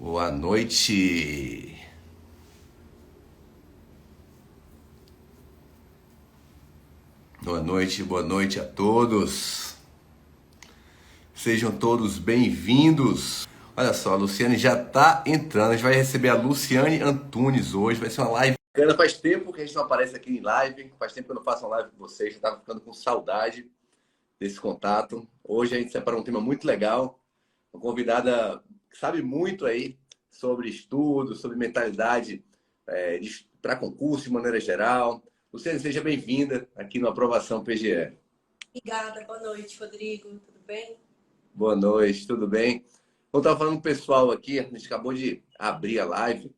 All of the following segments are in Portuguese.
Boa noite. Boa noite a todos. Sejam todos bem-vindos. Olha só, a Luciane já tá entrando. A gente vai receber a Luciane Antunes hoje. Vai ser uma live bacana. Faz tempo que a gente não aparece aqui em live. Faz tempo que eu não faço uma live com vocês. Já tava ficando com saudade desse contato. Hoje a gente separou um tema muito legal. Uma convidada que sabe muito aí sobre estudo, sobre mentalidade para concurso de maneira geral. Luciane, seja bem-vinda aqui no Aprovação PGE. Obrigada, boa noite, Rodrigo. Tudo bem? Boa noite, tudo bem? Eu estava falando com o pessoal aqui, a gente acabou de abrir a live.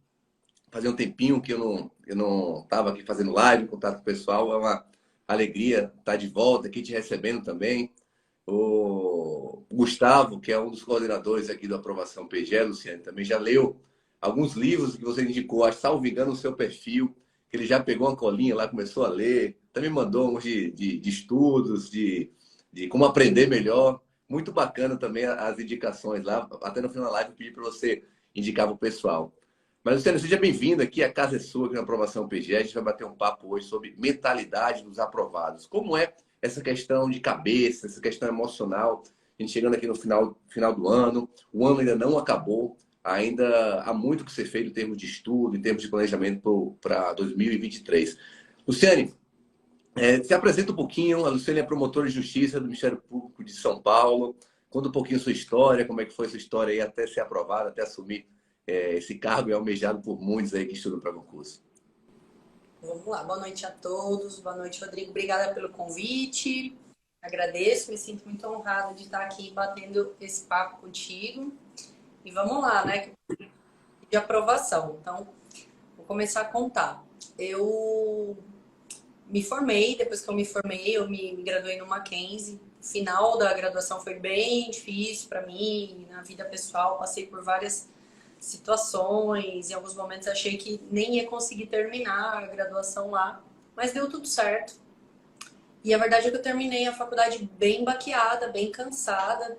Fazia um tempinho que eu não estava aqui fazendo live, contato com o pessoal. É uma alegria estar de volta aqui te recebendo também. O Gustavo, que é um dos coordenadores aqui do Aprovação PGE, Luciane, também já leu alguns livros que você indicou, acho, salvo engano, no seu perfil, que ele já pegou uma colinha lá, começou a ler, também mandou uns de estudos, de como aprender melhor. Muito bacana também as indicações lá. Até no final da live eu pedi para você indicar para o pessoal. Mas, Luciano, seja bem-vindo aqui, a casa é sua aqui na Aprovação PGE. A gente vai bater um papo hoje sobre mentalidade dos aprovados. Como é essa questão de cabeça, essa questão emocional? A gente chegando aqui no final do ano, o ano ainda não acabou, ainda há muito que ser feito em termos de estudo, em termos de planejamento para 2023. Luciane, se apresenta um pouquinho. A Luciane é promotora de justiça do Ministério Público de São Paulo. Conta um pouquinho sua história, como é que foi sua história aí até ser aprovada, até assumir esse cargo é almejado por muitos aí que estudam para concurso. Vamos lá, boa noite a todos, boa noite, Rodrigo. Obrigada pelo convite, agradeço, me sinto muito honrada de estar aqui batendo esse papo contigo. E vamos lá, né? De aprovação. Então, vou começar a contar. Eu me formei, depois que eu me formei, eu me graduei no Mackenzie. O final da graduação foi bem difícil para mim, na vida pessoal, passei por várias situações, em alguns momentos achei que nem ia conseguir terminar a graduação lá, mas deu tudo certo. E a verdade é que eu terminei a faculdade bem baqueada, bem cansada,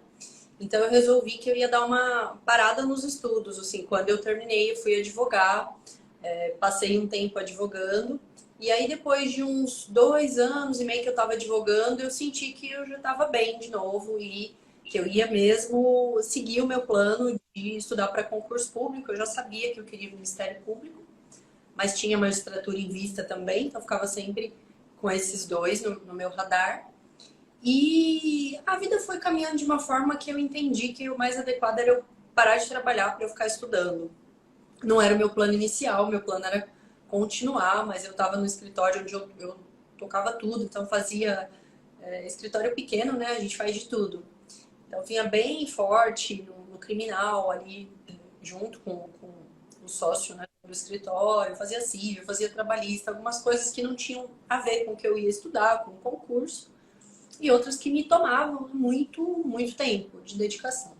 então eu resolvi que eu ia dar uma parada nos estudos. Assim, quando eu terminei, eu fui advogar, passei um tempo advogando, e aí depois de uns 2 anos e meio que eu estava advogando, eu senti que eu já estava bem de novo e que eu ia mesmo seguir o meu plano de estudar para concurso público. Eu já sabia que eu queria o Ministério Público, mas tinha magistratura em vista também, então eu ficava sempre com esses dois no meu radar. E a vida foi caminhando de uma forma que eu entendi que o mais adequado era eu parar de trabalhar para eu ficar estudando. Não era o meu plano inicial, meu plano era continuar, mas eu estava no escritório onde eu tocava tudo, então fazia escritório pequeno, né? A gente faz de tudo. Então vinha bem forte no criminal ali, junto com o sócio, né, do escritório, fazia civil, fazia trabalhista, algumas coisas que não tinham a ver com o que eu ia estudar, com o concurso, e outras que me tomavam muito, muito tempo de dedicação.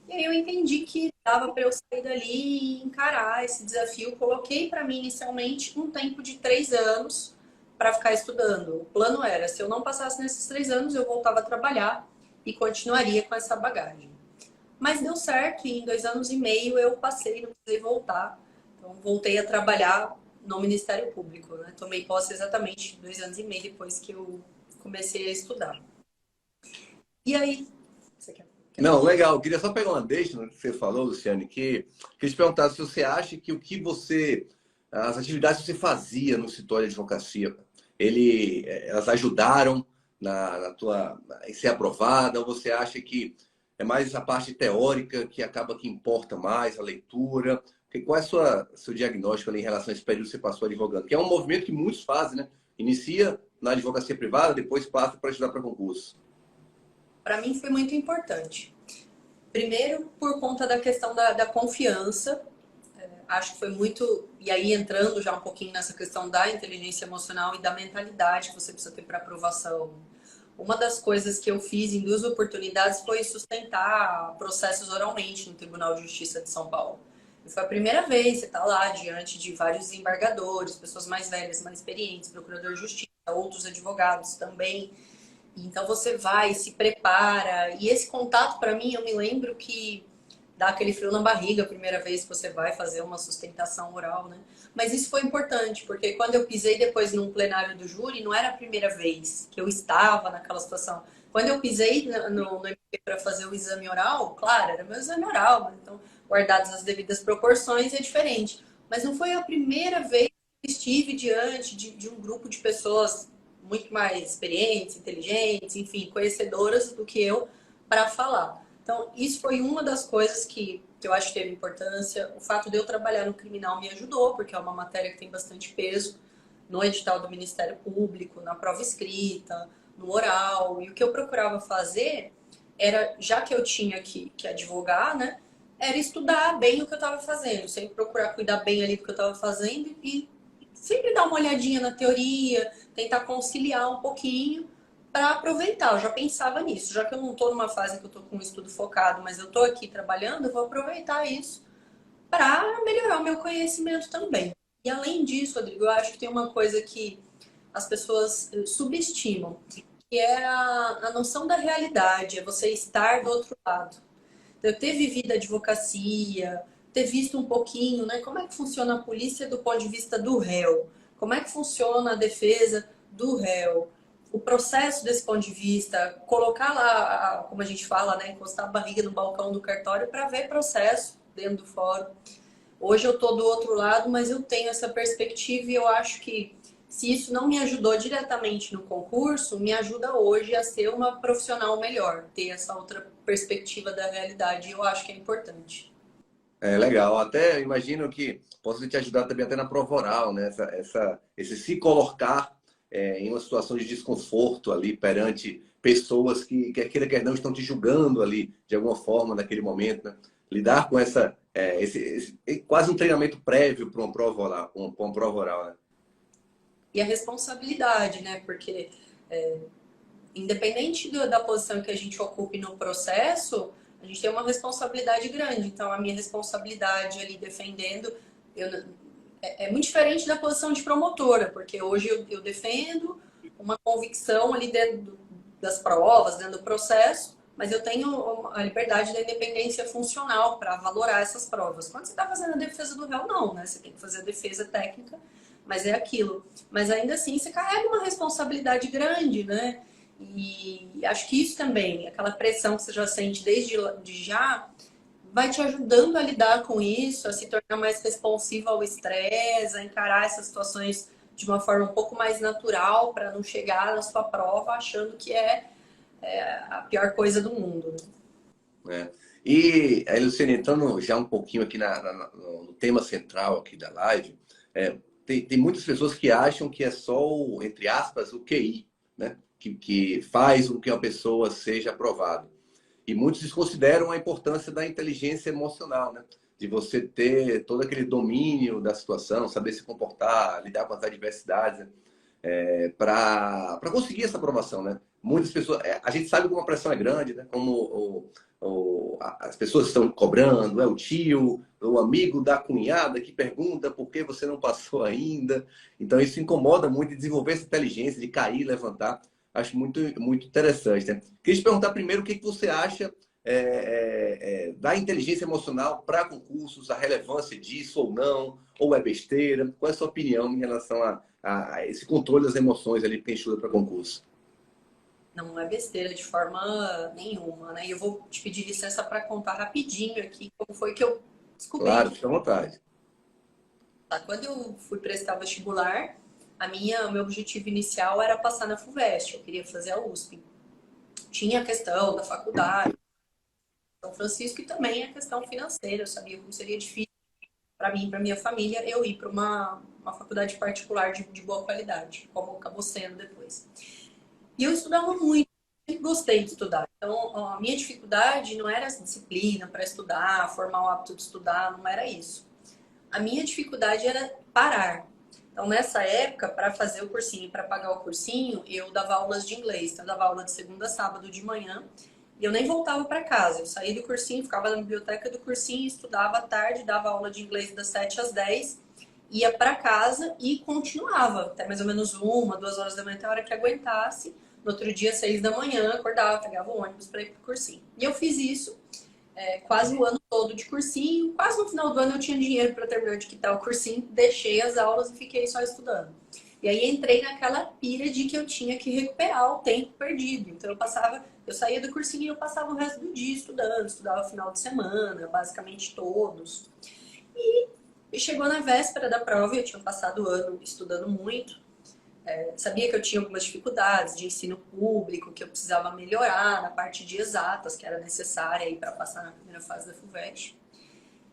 E aí eu entendi que dava para eu sair dali e encarar esse desafio. Coloquei para mim inicialmente um tempo de 3 anos para ficar estudando. O plano era, se eu não passasse nesses 3 anos, eu voltava a trabalhar e continuaria com essa bagagem. Mas deu certo e em 2 anos e meio eu passei, não precisei voltar. Então voltei a trabalhar no Ministério Público, né? Tomei posse exatamente 2 anos e meio depois que eu comecei a estudar. E aí, você quer Não, falar? legal. Eu queria só pegar uma deixa no que você falou, Luciane, que queria te perguntar se você acha que as atividades que você fazia no escritório de advocacia, elas ajudaram em ser aprovada, ou você acha que é mais a parte teórica que acaba que importa mais, a leitura? Qual é seu diagnóstico ali em relação a esse período que você passou advogando? Que é um movimento que muitos fazem, né? Inicia na advocacia privada, depois passa para estudar para concurso. Para mim foi muito importante. Primeiro, por conta da questão da confiança. Acho que foi muito. E aí, entrando já um pouquinho nessa questão da inteligência emocional e da mentalidade que você precisa ter para aprovação. Uma das coisas que eu fiz em 2 oportunidades foi sustentar processos oralmente no Tribunal de Justiça de São Paulo. E foi a primeira vez, você está lá diante de vários desembargadores, pessoas mais velhas, mais experientes, procurador de justiça, outros advogados também. Então você vai, se prepara. E esse contato, para mim, eu me lembro que dá aquele frio na barriga a primeira vez que você vai fazer uma sustentação oral, né? Mas isso foi importante, porque quando eu pisei depois num plenário do júri, não era a primeira vez que eu estava naquela situação. Quando eu pisei no MP para fazer o exame oral, claro, era meu exame oral, mas então, guardadas as devidas proporções, é diferente. Mas não foi a primeira vez que estive diante de um grupo de pessoas muito mais experientes, inteligentes, enfim, conhecedoras do que eu para falar. Então, isso foi uma das coisas que eu acho que teve importância. O fato de eu trabalhar no criminal me ajudou, porque é uma matéria que tem bastante peso no edital do Ministério Público, na prova escrita, no oral. E o que eu procurava fazer era, já que eu tinha que advogar, né, era estudar bem o que eu estava fazendo, sempre procurar cuidar bem ali do que eu estava fazendo e sempre dar uma olhadinha na teoria, tentar conciliar um pouquinho para aproveitar. Eu já pensava nisso, já que eu não estou numa fase que eu estou com um estudo focado, mas eu estou aqui trabalhando, eu vou aproveitar isso para melhorar o meu conhecimento também. E além disso, Rodrigo, eu acho que tem uma coisa que as pessoas subestimam, que é a noção da realidade, é você estar do outro lado. Então, eu ter vivido a advocacia, ter visto um pouquinho, né, como é que funciona a polícia do ponto de vista do réu, como é que funciona a defesa do réu, o processo desse ponto de vista, colocar lá, como a gente fala, né, encostar a barriga no balcão do cartório para ver processo dentro do fórum. Hoje eu estou do outro lado, mas eu tenho essa perspectiva e eu acho que se isso não me ajudou diretamente no concurso, me ajuda hoje a ser uma profissional melhor, ter essa outra perspectiva da realidade. Eu acho que é importante. É legal. Até imagino que possa te ajudar também até na prova oral, né? Esse se colocar em uma situação de desconforto ali perante pessoas que quer queira, quer não, estão te julgando ali de alguma forma naquele momento, né? Lidar com quase um treinamento prévio para uma prova oral, uma prova oral, né? E a responsabilidade, né? Porque independente da posição que a gente ocupe no processo, a gente tem uma responsabilidade grande. Então, a minha responsabilidade ali defendendo é muito diferente da posição de promotora, porque hoje eu defendo uma convicção ali dentro das provas, dentro do processo, mas eu tenho a liberdade da independência funcional para valorar essas provas. Quando você está fazendo a defesa do réu, não, né? Você tem que fazer a defesa técnica, mas é aquilo. Mas ainda assim, você carrega uma responsabilidade grande, né? E acho que isso também, aquela pressão que você já sente desde já, vai te ajudando a lidar com isso, a se tornar mais responsiva ao estresse, a encarar essas situações de uma forma um pouco mais natural, para não chegar na sua prova achando que é a pior coisa do mundo. É. E aí, Luciane, entrando já um pouquinho aqui no tema central aqui da live, tem muitas pessoas que acham que é só, entre aspas, o QI, né? Que faz com que a pessoa seja aprovada. E muitos desconsideram a importância da inteligência emocional, né? De você ter todo aquele domínio da situação, saber se comportar, lidar com as adversidades, né? Para conseguir essa aprovação, né? Muitas pessoas, a gente sabe como a pressão é grande, né? Como as pessoas estão cobrando, é o tio, o amigo da cunhada que pergunta por que você não passou ainda. Então isso incomoda muito de desenvolver essa inteligência de cair, levantar. Acho muito, muito interessante, né? Queria te perguntar primeiro o que você acha da inteligência emocional para concursos, a relevância disso ou não, ou é besteira? Qual é a sua opinião em relação a esse controle das emoções ali que tem estudo para concurso? Não é besteira de forma nenhuma, né? E eu vou te pedir licença para contar rapidinho aqui como foi que eu descobri. Claro, fica à vontade. Tá? Quando eu fui prestar vestibular, o meu objetivo inicial era passar na FUVEST, eu queria fazer a USP. Tinha a questão da faculdade, São Francisco, e também a questão financeira. Eu sabia como seria difícil para mim, para minha família, eu ir para uma faculdade particular de boa qualidade, como acabou sendo depois. E eu estudava muito, sempre gostei de estudar. Então, a minha dificuldade não era essa disciplina para estudar, formar o hábito de estudar, não era isso. A minha dificuldade era parar. Então, nessa época, para fazer o cursinho, para pagar o cursinho, eu dava aulas de inglês. Então, eu dava aula de segunda a sábado de manhã e eu nem voltava para casa. Eu saía do cursinho, ficava na biblioteca do cursinho, estudava à tarde, dava aula de inglês das 7 às 10, ia para casa e continuava até mais ou menos 1, 2 horas da manhã, até a hora que aguentasse. No outro dia, 6 da manhã, acordava, pegava o ônibus para ir para o cursinho. E eu fiz isso quase o ano todo de cursinho. Quase no final do ano eu tinha dinheiro para terminar de quitar o cursinho, deixei as aulas e fiquei só estudando. E aí entrei naquela pira de que eu tinha que recuperar o tempo perdido. Então eu saía do cursinho e eu passava o resto do dia estudando, estudava final de semana, basicamente todos. E chegou na véspera da prova, eu tinha passado o ano estudando muito. Sabia que eu tinha algumas dificuldades de ensino público, que eu precisava melhorar na parte de exatas, que era necessária para passar na primeira fase da FUVEST.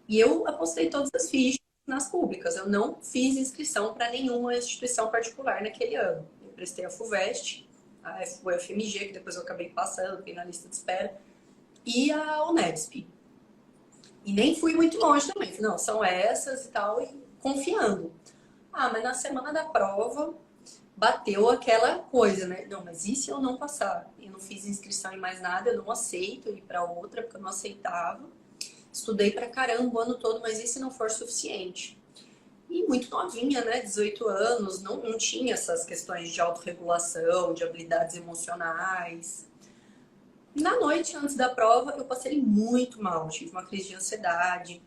E eu apostei todas as fichas nas públicas. Eu não fiz inscrição para nenhuma instituição particular naquele ano. Eu prestei a FUVEST, a UFMG, que depois eu acabei passando, fiquei na lista de espera, e a Unesp. E nem fui muito longe também. Não, são essas e tal, e confiando. Mas na semana da prova bateu aquela coisa, né? Não, mas e se eu não passar? Eu não fiz inscrição em mais nada, eu não aceito ir para outra, porque eu não aceitava. Estudei pra caramba o ano todo, mas e se não for suficiente? E muito novinha, né? 18 anos, não tinha essas questões de autorregulação, de habilidades emocionais. Na noite antes da prova, eu passei muito mal. Tive uma crise de ansiedade,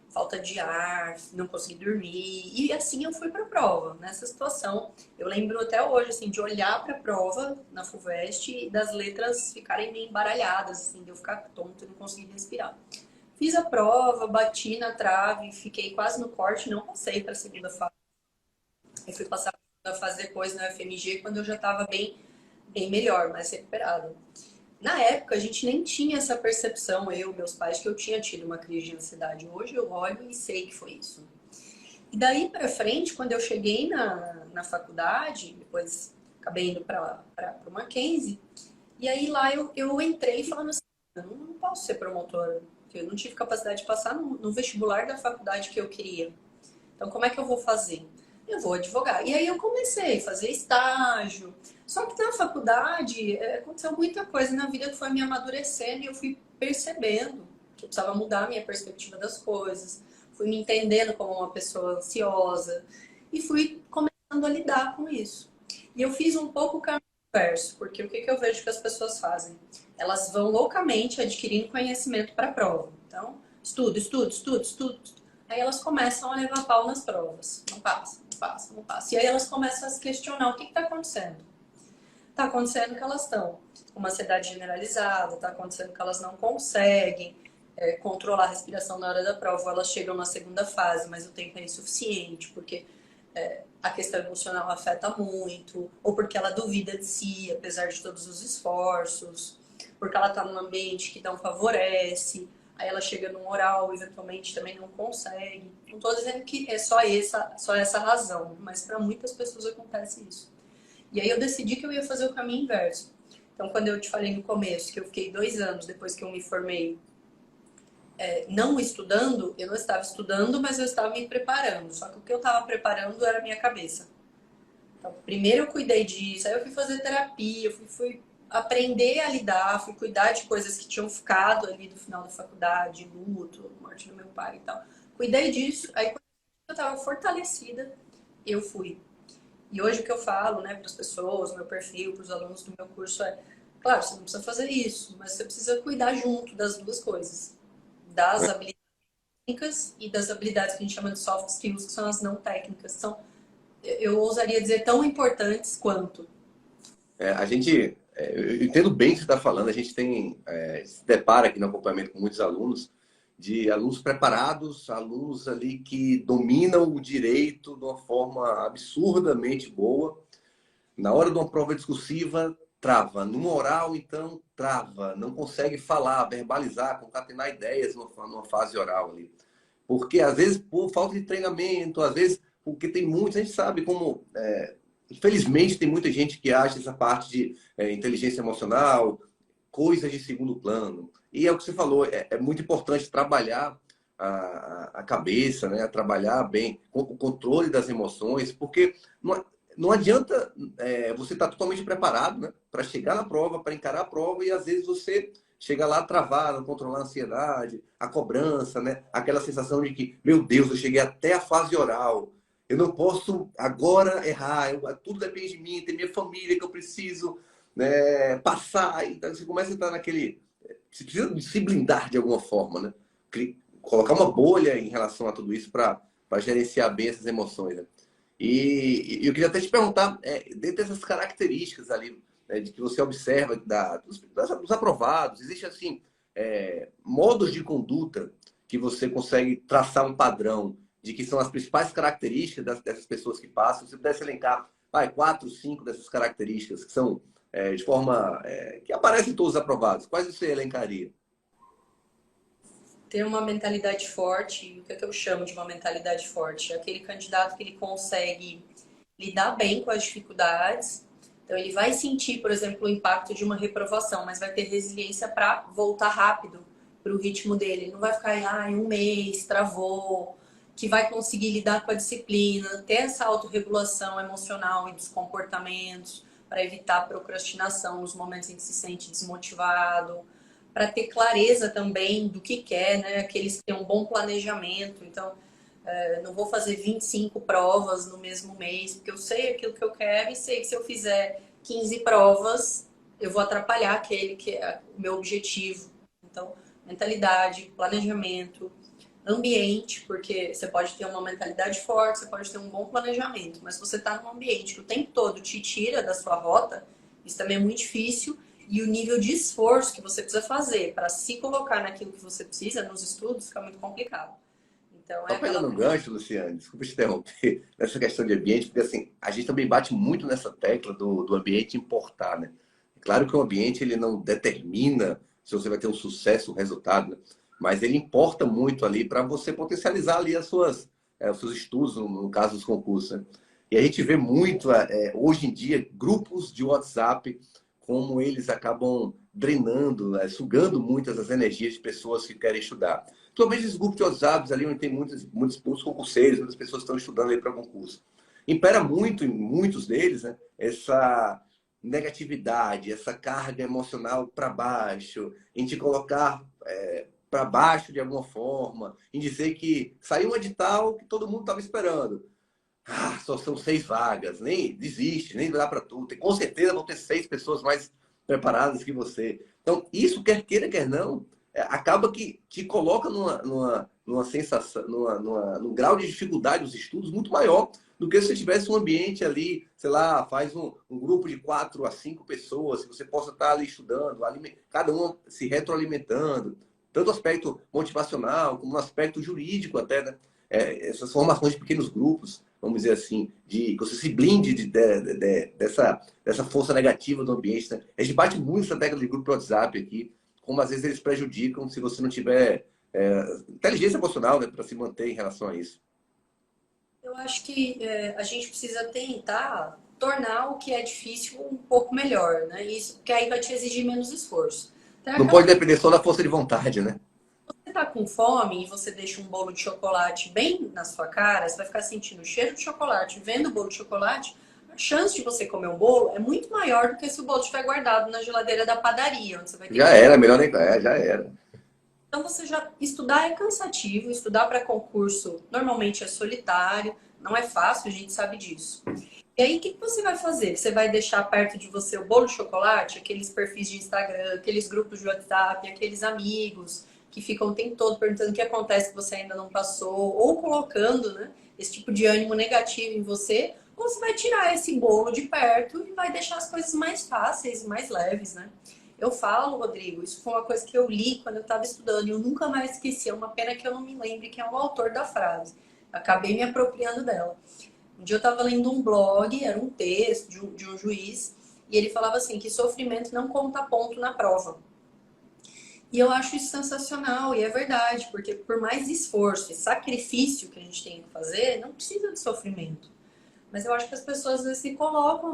falta de ar, não consegui dormir. E assim eu fui para a prova, nessa situação. Eu lembro até hoje, assim, de olhar para a prova na FUVEST e das letras ficarem meio embaralhadas, assim, de eu ficar tonta e não conseguir respirar. Fiz a prova, bati na trave, fiquei quase no corte, não passei para a segunda fase. Eu fui passar para a segunda fase depois na FMG, quando eu já estava bem melhor, mais recuperada. Na época, a gente nem tinha essa percepção, meus pais, que eu tinha tido uma crise de ansiedade. Hoje eu olho e sei que foi isso. E daí para frente, quando eu cheguei na faculdade, depois acabei indo para o Mackenzie, e aí lá eu entrei falando assim, eu não posso ser promotora, porque eu não tive capacidade de passar no vestibular da faculdade que eu queria. Então, como é que eu vou fazer? Eu vou advogar. E aí eu comecei a fazer estágio. Só que na faculdade aconteceu muita coisa na vida que foi me amadurecendo e eu fui percebendo que eu precisava mudar a minha perspectiva das coisas. Fui me entendendo como uma pessoa ansiosa e fui começando a lidar com isso. E eu fiz um pouco o caminho inverso, porque o que eu vejo que as pessoas fazem? Elas vão loucamente adquirindo conhecimento para a prova. Então, estudo. Aí elas começam a levar pau nas provas. Não passa. E aí elas começam a se questionar o que está acontecendo. Está acontecendo que elas estão com uma ansiedade generalizada, está acontecendo que elas não conseguem controlar a respiração na hora da prova, ou elas chegam na segunda fase, mas o tempo é insuficiente, porque a questão emocional afeta muito, ou porque ela duvida de si, apesar de todos os esforços, porque ela está num ambiente que não favorece, aí ela chega num oral, eventualmente também não consegue. Não estou dizendo que é só essa razão, mas para muitas pessoas acontece isso. E aí eu decidi que eu ia fazer o caminho inverso. Então, quando eu te falei no começo que eu fiquei 2 anos depois que eu me formei não estudando, eu não estava estudando, mas eu estava me preparando. Só que o que eu estava preparando era a minha cabeça. Então, primeiro eu cuidei disso, aí eu fui fazer terapia, fui aprender a lidar, fui cuidar de coisas que tinham ficado ali do final da faculdade, luto, morte do meu pai e tal. Cuidei disso, aí quando eu estava fortalecida, eu fui. E hoje o que eu falo, né, para as pessoas, meu perfil, para os alunos do meu curso claro, você não precisa fazer isso, mas você precisa cuidar junto das duas coisas. Das habilidades técnicas e das habilidades que a gente chama de soft skills, que são as não técnicas. São, eu ousaria dizer, tão importantes quanto. Eu entendo bem o que você está falando, a gente se depara aqui no acompanhamento com muitos alunos, de alunos preparados, alunos ali que dominam o direito de uma forma absurdamente boa. Na hora de uma prova discursiva, trava. Numa oral, então, trava. Não consegue falar, verbalizar, concatenar ideias numa fase oral ali. Porque, às vezes, por falta de treinamento, às vezes, porque tem muitos, a gente sabe como... infelizmente, tem muita gente que acha essa parte de inteligência emocional, coisas de segundo plano. E é o que você falou, é muito importante trabalhar a cabeça, né? Trabalhar bem o controle das emoções, porque não adianta você estar totalmente preparado, né? Para chegar na prova, para encarar a prova, e às vezes você chega lá travado, controlar a ansiedade, a cobrança, né? Aquela sensação de que, meu Deus, eu cheguei até a fase oral, eu não posso agora errar, tudo depende de mim, tem minha família que eu preciso, né, passar. Então você começa a entrar naquele você precisa se blindar de alguma forma, né? Colocar uma bolha em relação a tudo isso para gerenciar bem essas emoções, né? E eu queria até te perguntar, dentro dessas características ali, né, de que você observa dos aprovados, existe assim, modos de conduta que você consegue traçar um padrão de que são as principais características dessas pessoas que passam? Se você pudesse elencar, vai, 4, 5 dessas características que são de forma que aparecem em todos os aprovados, quais você elencaria? Ter uma mentalidade forte, o que é que eu chamo de uma mentalidade forte? É aquele candidato que ele consegue lidar bem com as dificuldades. Então, ele vai sentir, por exemplo, o impacto de uma reprovação, mas vai ter resiliência para voltar rápido para o ritmo dele. Ele não vai ficar, em um mês, travou, que vai conseguir lidar com a disciplina, ter essa autorregulação emocional e dos comportamentos para evitar a procrastinação nos momentos em que se sente desmotivado, para ter clareza também do que quer, né? Aqueles que têm um bom planejamento. Então, não vou fazer 25 provas no mesmo mês, porque eu sei aquilo que eu quero e sei que se eu fizer 15 provas, eu vou atrapalhar aquele que é o meu objetivo. Então, mentalidade, planejamento, ambiente, porque você pode ter uma mentalidade forte, você pode ter um bom planejamento, mas se você está num ambiente que o tempo todo te tira da sua rota, isso também é muito difícil. E o nível de esforço que você precisa fazer para se colocar naquilo que você precisa nos estudos fica muito complicado. Então, Só é aquela pegando um coisa. gancho, Luciane, desculpa te interromper, nessa questão de ambiente, porque assim, a gente também bate muito nessa tecla do ambiente importar, né? É claro que o ambiente ele não determina se você vai ter um sucesso, um resultado, né? Mas ele importa muito ali para você potencializar ali os seus estudos, no caso dos concursos, né? E a gente vê muito, hoje em dia, grupos de WhatsApp, como eles acabam drenando, né, sugando muitas das energias de pessoas que querem estudar. Principalmente esses grupos de WhatsApp ali onde tem muitos concurseiros, muitas pessoas que estão estudando aí para concurso. Impera muito em muitos deles, né, essa negatividade, essa carga emocional para baixo, em te colocar para baixo de alguma forma, em dizer que saiu um edital que todo mundo estava esperando. Ah, só são 6 vagas, nem desiste, nem dá para tudo. Com certeza vão ter 6 pessoas mais preparadas que você. Então, isso, quer queira, quer não, acaba que te coloca numa sensação, num grau de dificuldade dos estudos muito maior do que se você tivesse um ambiente ali, sei lá, faz um grupo de 4 a 5 pessoas, que você possa estar ali estudando, cada um se retroalimentando, tanto o aspecto motivacional como o aspecto jurídico até, né? Essas formações de pequenos grupos, vamos dizer assim, de que você se blinde dessa força negativa do ambiente. Né? A gente bate muito essa tecla de grupo de WhatsApp aqui, como às vezes eles prejudicam se você não tiver inteligência emocional, né, para se manter em relação a isso. Eu acho que a gente precisa tentar tornar o que é difícil um pouco melhor, né? Isso, porque aí vai te exigir menos esforço. Então é Não aquela pode coisa, depender só da força de vontade, né? você tá com fome e você deixa um bolo de chocolate bem na sua cara, você vai ficar sentindo o cheiro de chocolate, vendo o bolo de chocolate, a chance de você comer um bolo é muito maior do que se o bolo estiver guardado na geladeira da padaria, onde você vai ter que Já era, melhor nem. Já era. Então, você já estudar é cansativo, estudar para concurso normalmente é solitário, não é fácil, a gente sabe disso. E aí, o que você vai fazer? Você vai deixar perto de você o bolo de chocolate, aqueles perfis de Instagram, aqueles grupos de WhatsApp, aqueles amigos que ficam o tempo todo perguntando o que acontece que você ainda não passou, ou colocando, né, esse tipo de ânimo negativo em você, ou você vai tirar esse bolo de perto e vai deixar as coisas mais fáceis e mais leves, né? Eu falo, Rodrigo, isso foi uma coisa que eu li quando eu estava estudando e eu nunca mais esqueci. É uma pena que eu não me lembre quem é o autor da frase. Acabei me apropriando dela. Um dia eu estava lendo um blog, era um texto de um juiz, e ele falava assim, que sofrimento não conta ponto na prova. E eu acho isso sensacional, e é verdade, porque por mais esforço e sacrifício que a gente tem que fazer, não precisa de sofrimento. Mas eu acho que as pessoas às vezes se colocam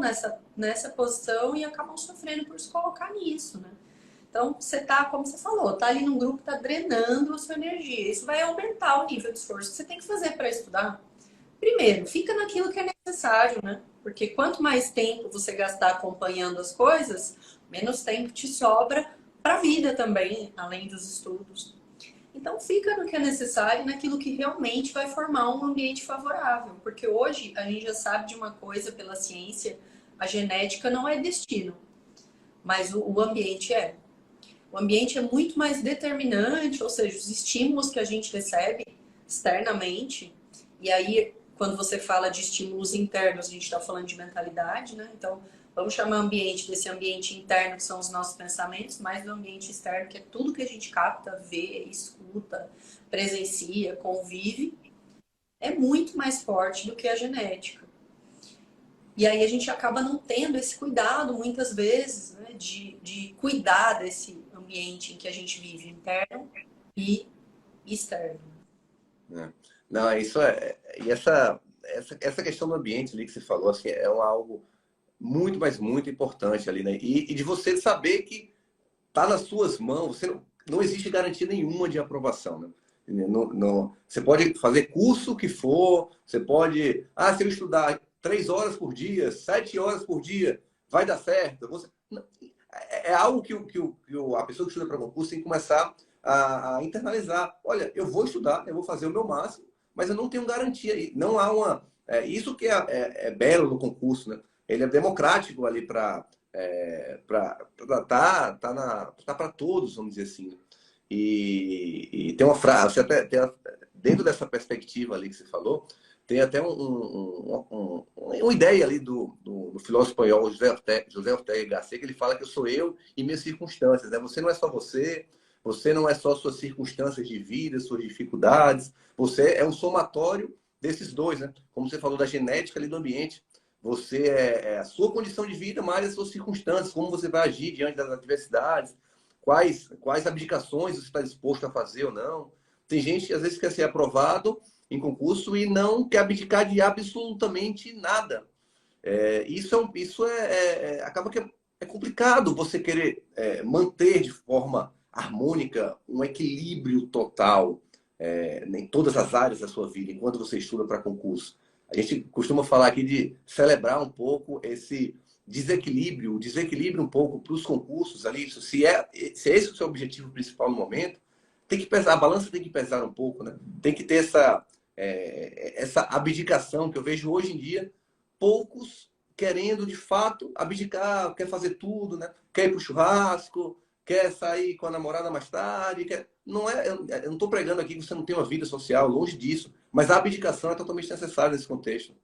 nessa posição e acabam sofrendo por se colocar nisso, né? Então, você tá, como você falou, tá ali num grupo que tá drenando a sua energia. Isso vai aumentar o nível de esforço que você tem que fazer para estudar. Primeiro, fica naquilo que é necessário, né? Porque quanto mais tempo você gastar acompanhando as coisas, menos tempo te sobra para a vida também, além dos estudos. Então, fica no que é necessário, naquilo que realmente vai formar um ambiente favorável. Porque hoje a gente já sabe de uma coisa pela ciência: a genética não é destino, mas o ambiente é. O ambiente é muito mais determinante, ou seja, os estímulos que a gente recebe externamente, e aí, quando você fala de estímulos internos, a gente está falando de mentalidade, né? Então, vamos chamar ambiente desse ambiente interno, que são os nossos pensamentos, mais do ambiente externo, que é tudo que a gente capta, vê, escuta, presencia, convive, é muito mais forte do que a genética. E aí a gente acaba não tendo esse cuidado, muitas vezes, né, de cuidar desse ambiente em que a gente vive, interno e externo. Não, isso e essa questão do ambiente ali que você falou, assim, é algo muito, mas muito importante ali, né? E de você saber que tá nas suas mãos, não existe garantia nenhuma de aprovação, né? Você pode fazer curso que for, você pode, se eu estudar 3 horas por dia, 7 horas por dia, vai dar certo. É algo a pessoa que estuda para concurso tem que começar a internalizar. Olha, eu vou estudar, eu vou fazer o meu máximo, mas eu não tenho garantia. Não há uma. Isso que é belo no concurso, né? Ele é democrático ali para tá para todos, vamos dizer assim. E tem uma frase, dentro dessa perspectiva ali que você falou, tem até uma ideia ali do filósofo espanhol José Ortega Gasset, que ele fala que eu sou eu e minhas circunstâncias, né? Você não é só você não é só suas circunstâncias de vida, suas dificuldades, você é um somatório desses dois, né? Como você falou da genética ali do ambiente, você é a sua condição de vida, mais as suas circunstâncias, como você vai agir diante das adversidades, quais abdicações você está disposto a fazer ou não. Tem gente que às vezes quer ser aprovado em concurso e não quer abdicar de absolutamente nada. Acaba que é complicado você querer manter de forma harmônica um equilíbrio total em todas as áreas da sua vida, enquanto você estuda para concurso. A gente costuma falar aqui de celebrar um pouco esse desequilíbrio, um pouco para os concursos ali. Se é esse o seu objetivo principal no momento, tem que pesar, a balança tem que pesar um pouco, né? Tem que ter essa abdicação que eu vejo hoje em dia, poucos querendo de fato abdicar, quer fazer tudo, né? Quer ir para o churrasco, quer sair com a namorada mais tarde, não eu não estou pregando aqui que você não tem uma vida social, longe disso, mas a abdicação é totalmente necessária nesse contexto.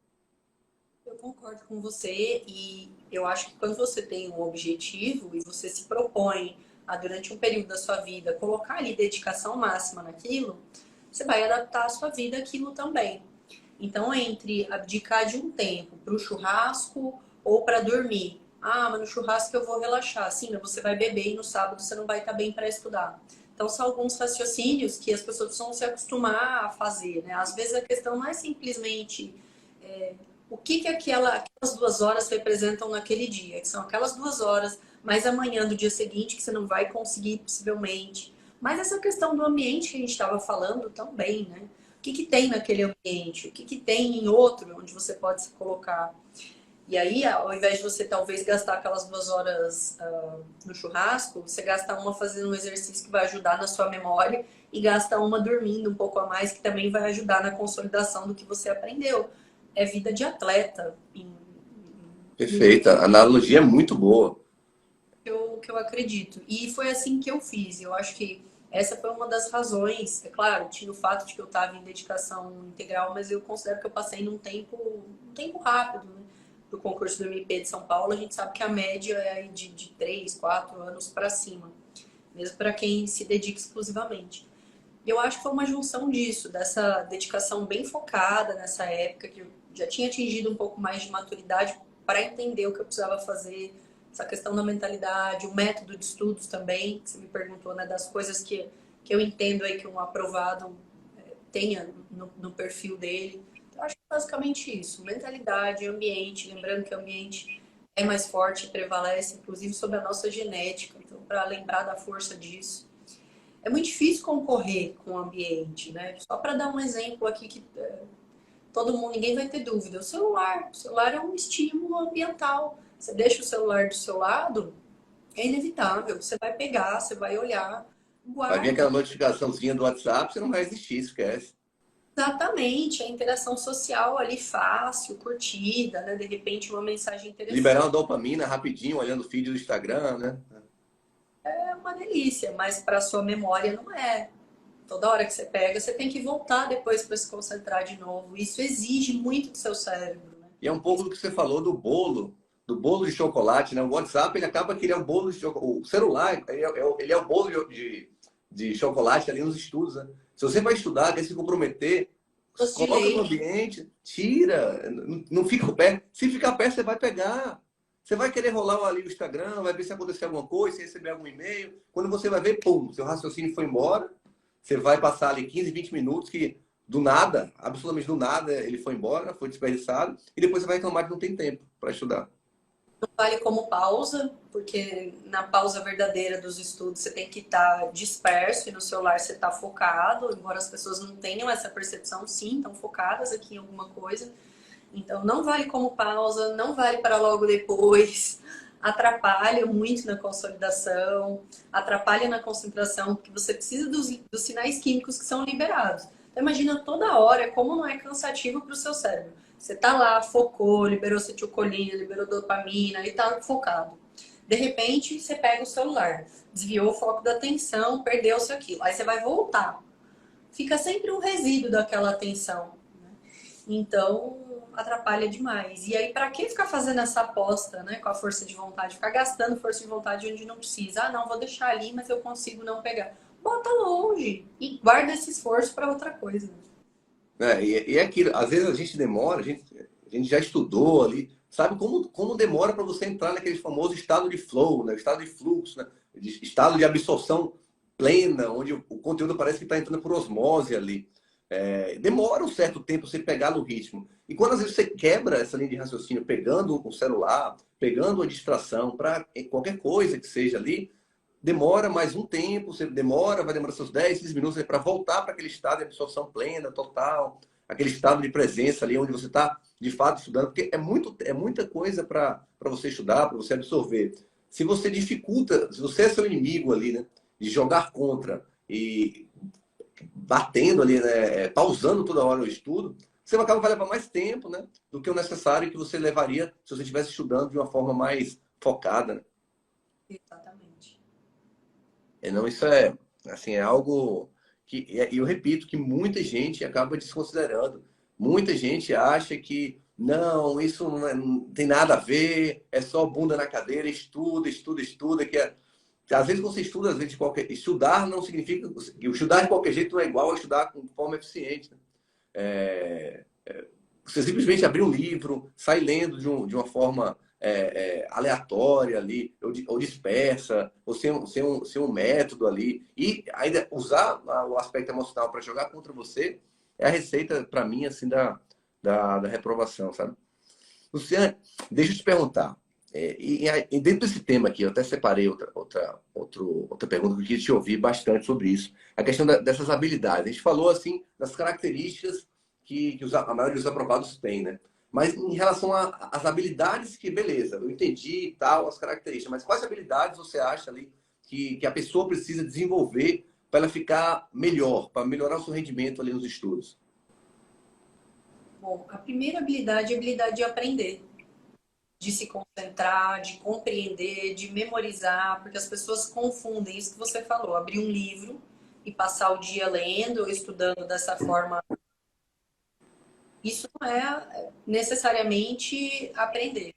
Eu concordo com você e eu acho que quando você tem um objetivo e você se propõe a, durante um período da sua vida, colocar ali dedicação máxima naquilo, você vai adaptar a sua vida àquilo também. Então, entre abdicar de um tempo para o churrasco ou para dormir. Mas no churrasco eu vou relaxar. Sim, mas você vai beber e no sábado você não vai estar bem para estudar. Então, são alguns raciocínios que as pessoas precisam se acostumar a fazer, né? Às vezes a questão não é simplesmente o que aquelas 2 horas representam naquele dia, que são aquelas 2 horas, mais amanhã do dia seguinte, que você não vai conseguir, possivelmente. Mas essa questão do ambiente que a gente estava falando também, né? O que tem naquele ambiente? O que tem em outro, onde você pode se colocar? E aí, ao invés de você talvez gastar aquelas 2 horas no churrasco, você gasta uma fazendo um exercício que vai ajudar na sua memória e gasta uma dormindo um pouco a mais, que também vai ajudar na consolidação do que você aprendeu. É vida de atleta. Perfeita, a analogia é muito boa. Que eu acredito. E foi assim que eu fiz. Eu acho que essa foi uma das razões. É claro, tinha o fato de que eu estava em dedicação integral, mas eu considero que eu passei num tempo rápido, né? Do concurso do MP de São Paulo, a gente sabe que a média é de 3, 4 anos para cima, mesmo para quem se dedica exclusivamente. E eu acho que foi uma junção disso, dessa dedicação bem focada nessa época, que eu já tinha atingido um pouco mais de maturidade para entender o que eu precisava fazer, essa questão da mentalidade, o método de estudos também, que você me perguntou, né, das coisas que eu entendo aí que um aprovado tenha no perfil dele. Eu acho que basicamente isso, mentalidade, ambiente, lembrando que o ambiente é mais forte, prevalece, inclusive sobre a nossa genética, então para lembrar da força disso. É muito difícil concorrer com o ambiente, né? Só para dar um exemplo aqui que todo mundo, ninguém vai ter dúvida. O celular é um estímulo ambiental. Você deixa o celular do seu lado, é inevitável. Você vai pegar, você vai olhar, Vai vir guarda. aquela notificaçãozinha do WhatsApp, você não vai existir, esquece. Exatamente, a interação social ali fácil, curtida, né? De repente uma mensagem Liberar interessante. uma dopamina rapidinho, olhando o feed do Instagram, né? é uma delícia, mas para sua memória não é. Toda hora que você pega, você tem que voltar depois para se concentrar de novo. Isso exige muito do seu cérebro, né? E é um pouco do que você falou do bolo de chocolate, né? O WhatsApp, ele acaba que ele é um bolo de chocolate. O celular, ele é o bolo de chocolate ali nos estudos, né? Se você vai estudar, quer se comprometer, Doce de coloca no leite. ambiente, tira, não fica perto. Se ficar perto, você vai pegar. Você vai querer rolar ali o Instagram, vai ver se acontecer alguma coisa, se receber algum e-mail. Quando você vai ver, pum, seu raciocínio foi embora. Você vai passar ali 15, 20 minutos que do nada, absolutamente do nada, ele foi embora, foi desperdiçado, e depois você vai reclamar que não tem tempo para estudar. Não vale como pausa, porque na pausa verdadeira dos estudos você tem que estar disperso e no celular você está focado, embora as pessoas não tenham essa percepção, sim, estão focadas aqui em alguma coisa. Então não vale como pausa, não vale para logo depois, atrapalha muito na consolidação, atrapalha na concentração, porque você precisa dos sinais químicos que são liberados. Então imagina toda hora como não é cansativo para o seu cérebro. Você tá lá, focou, liberou acetilcolina, liberou dopamina e tá focado. De repente, você pega o celular, desviou o foco da atenção, perdeu-se aquilo. Aí você vai voltar. Fica sempre um resíduo daquela atenção. Né? Então, atrapalha demais. E aí, para que ficar fazendo essa aposta, né, com a força de vontade? Ficar gastando força de vontade onde não precisa. Ah, não, vou deixar ali, mas eu consigo não pegar. Bota longe e guarda esse esforço para outra coisa. E é aquilo, às vezes a gente demora, a gente já estudou ali, sabe como demora para você entrar naquele famoso estado de flow, né? Estado de fluxo, né? Estado de absorção plena, onde o conteúdo parece que está entrando por osmose ali. Demora um certo tempo você pegar no ritmo. E quando às vezes você quebra essa linha de raciocínio, pegando o celular, pegando a distração para qualquer coisa que seja ali, demora mais um tempo, você demora, vai demorar seus 10, 15 minutos para voltar para aquele estado de absorção plena, total, aquele estado de presença ali onde você está de fato estudando, porque é muita coisa para você estudar, para você absorver. Se você dificulta, se você é seu inimigo ali, né, de jogar contra e batendo ali, né, pausando toda hora o estudo, você acaba vai levar mais tempo, né, do que o necessário que você levaria se você estivesse estudando de uma forma mais focada, né? Exatamente. Não, isso é, assim, é algo que, e eu repito, que muita gente acaba desconsiderando. Muita gente acha que, não, isso não tem nada a ver, é só bunda na cadeira, estuda, estuda, estuda, às vezes você estuda, às vezes estudar não significa, que estudar de qualquer jeito não é igual a estudar com forma eficiente, né? É, Você simplesmente abrir um livro, sai lendo de uma forma aleatória ali, ou dispersa, ou sem um método ali, e ainda usar o aspecto emocional para jogar contra você, é a receita, para mim, assim, da reprovação, sabe? Luciane, deixa eu te perguntar. E dentro desse tema aqui, eu até separei outra pergunta que eu queria te ouvir bastante sobre isso. A questão dessas habilidades. A gente falou, assim, das características que a maioria dos aprovados tem, né? Mas em relação às habilidades que, beleza, eu entendi e tal, as características, mas quais habilidades você acha ali que a pessoa precisa desenvolver para ela ficar melhor, para melhorar o seu rendimento ali nos estudos? Bom, a primeira habilidade é a habilidade de aprender, de se concentrar, de compreender, de memorizar, porque as pessoas confundem isso que você falou, abrir um livro e passar o dia lendo ou estudando dessa forma. Isso não é necessariamente aprender.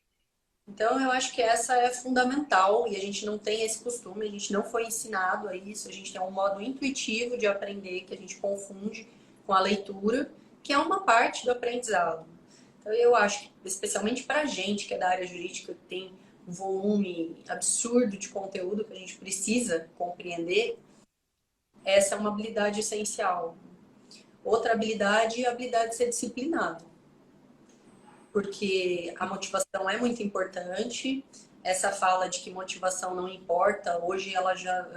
Então, eu acho que essa é fundamental e a gente não tem esse costume, a gente não foi ensinado a isso, a gente tem um modo intuitivo de aprender que a gente confunde com a leitura, que é uma parte do aprendizado. Então, eu acho que, especialmente para a gente que é da área jurídica, que tem um volume absurdo de conteúdo que a gente precisa compreender, essa é uma habilidade essencial. Outra habilidade é a habilidade de ser disciplinado, porque a motivação é muito importante. Essa fala de que motivação não importa, hoje ela já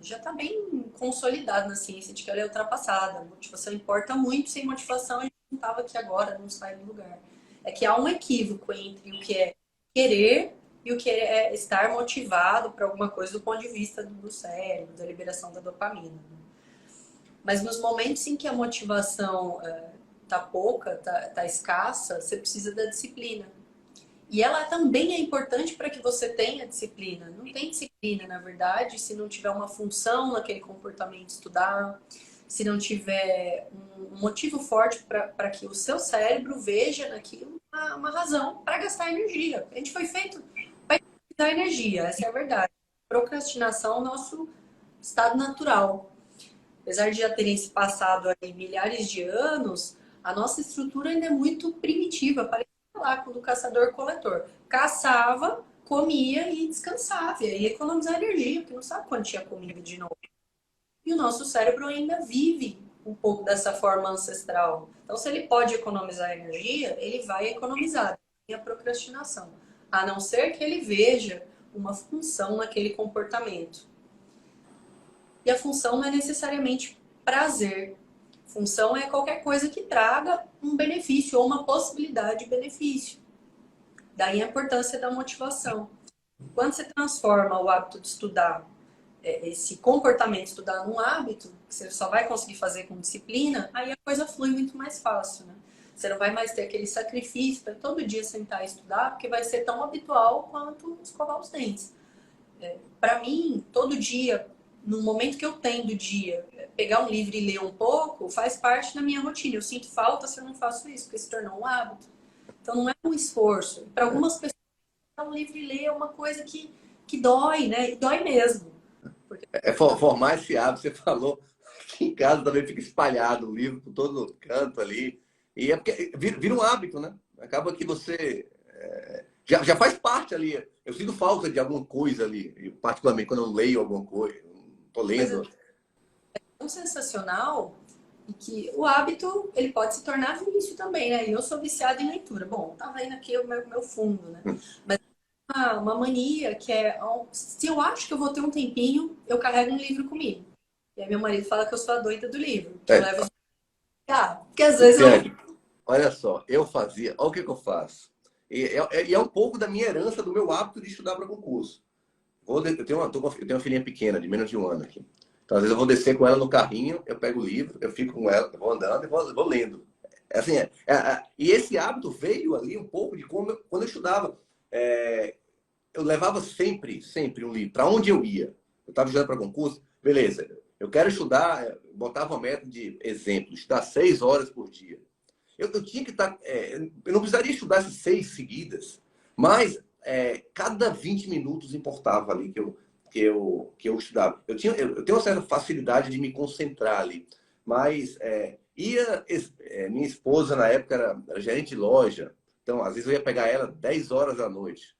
está bem consolidada na ciência de que ela é ultrapassada. A motivação importa muito, sem motivação a gente não estava aqui agora, não sai do lugar. É que há um equívoco entre o que é querer e o que é estar motivado para alguma coisa do ponto de vista do cérebro, da liberação da dopamina. Mas nos momentos em que a motivação tá pouca, tá escassa, você precisa da disciplina. E ela também é importante para que você tenha disciplina. Não tem disciplina, na verdade, se não tiver uma função naquele comportamento de estudar, se não tiver um motivo forte para que o seu cérebro veja naquilo uma razão para gastar energia. A gente foi feito para gastar energia, essa é a verdade. Procrastinação é o nosso estado natural. Apesar de já terem se passado aí milhares de anos, a nossa estrutura ainda é muito primitiva, lá quando o caçador-coletor caçava, comia e descansava. E aí economizar energia, porque não sabe quando tinha comida de novo. E o nosso cérebro ainda vive um pouco dessa forma ancestral. Então, se ele pode economizar energia, ele vai economizar. E a procrastinação. A não ser que ele veja uma função naquele comportamento. E a função não é necessariamente prazer. Função é qualquer coisa que traga um benefício ou uma possibilidade de benefício. Daí a importância da motivação. Quando você transforma o hábito de estudar, esse comportamento de estudar num hábito, que você só vai conseguir fazer com disciplina, aí a coisa flui muito mais fácil, né? Você não vai mais ter aquele sacrifício para todo dia sentar e estudar, porque vai ser tão habitual quanto escovar os dentes. Para mim, todo dia, no momento que eu tenho do dia, pegar um livro e ler um pouco, faz parte da minha rotina. Eu sinto falta se eu não faço isso, porque se tornou um hábito. Então não é um esforço. Para algumas pessoas, um livro e ler é uma coisa que dói, né? E dói mesmo. Porque... formar esse hábito, você falou, que em casa também fica espalhado o livro por todo canto ali. E é porque vira um hábito, né? Acaba que você já faz parte ali. Eu sinto falta de alguma coisa ali, particularmente quando eu leio alguma coisa, estou lendo. É tão sensacional e que o hábito ele pode se tornar vício também, né? E eu sou viciada em leitura. Bom, tá vendo aqui o meu fundo, né? Mas uma mania que é, se eu acho que eu vou ter um tempinho, eu carrego um livro comigo. E aí meu marido fala que eu sou a doida do livro, que eu levo porque às vezes Tiane, olha só, eu fazia, olha o que eu faço. E é um pouco da minha herança, do meu hábito de estudar para concurso. Eu tenho uma filhinha pequena, de menos de um ano aqui. Então, às vezes eu vou descer com ela no carrinho, eu pego o livro, eu fico com ela, eu vou andando e vou lendo. Assim, e esse hábito veio ali um pouco de quando eu estudava. Eu levava sempre um livro. Para onde eu ia? Eu estava estudando para concurso, beleza. Eu quero estudar, botava uma meta de exemplo, estudar 6 horas por dia. Eu tinha que estar. Eu não precisaria estudar essas 6 seguidas, mas cada 20 minutos importava ali que eu estudava. Eu tenho uma certa facilidade de me concentrar ali, mas minha esposa na época era gerente de loja, então às vezes eu ia pegar ela 10 horas da noite.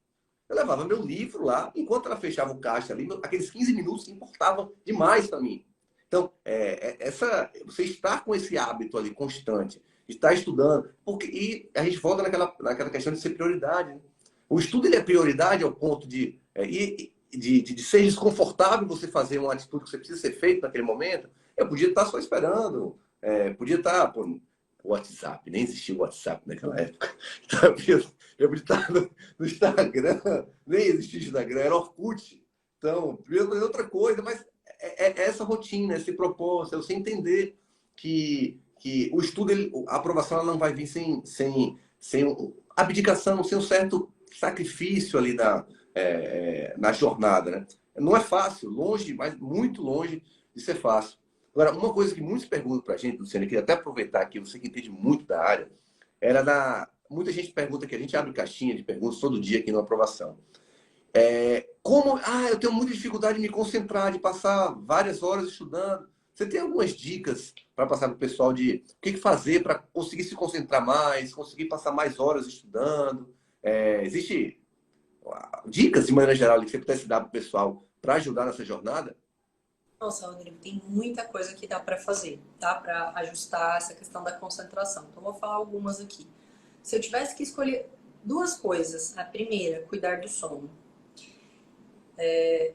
Eu levava meu livro lá, enquanto ela fechava o caixa ali, aqueles 15 minutos importavam demais para mim. Então, você estar com esse hábito ali constante, de estar estudando, e a gente volta naquela questão de ser prioridade. Né? O estudo ele é prioridade ao ponto de ser desconfortável você fazer uma atitude que você precisa ser feita naquele momento. Eu podia estar só esperando, podia estar. Pô, o WhatsApp, nem existia o WhatsApp naquela época. Então, eu podia estar no Instagram, nem existia o Instagram, era Orkut. Então, podia fazer outra coisa, mas essa rotina, esse propósito, você entender que o estudo, a aprovação ela não vai vir sem abdicação, sem um certo sacrifício ali na jornada. Né? Não é fácil, longe, mas muito longe de ser fácil. Agora, uma coisa que muitos perguntam para a gente, Luciano, eu queria até aproveitar aqui, você que entende muito da área, muita gente pergunta que a gente abre caixinha de perguntas todo dia aqui na aprovação. Eu tenho muita dificuldade de me concentrar, de passar várias horas estudando. Você tem algumas dicas para passar para o pessoal de o que fazer para conseguir se concentrar mais, conseguir passar mais horas estudando? Existe dicas, de maneira geral, que você pudesse dar para o pessoal para ajudar nessa jornada? Nossa, Rodrigo, tem muita coisa que dá para fazer, tá? Para ajustar essa questão da concentração. Então, vou falar algumas aqui. Se eu tivesse que escolher 2 coisas, a primeira, cuidar do sono.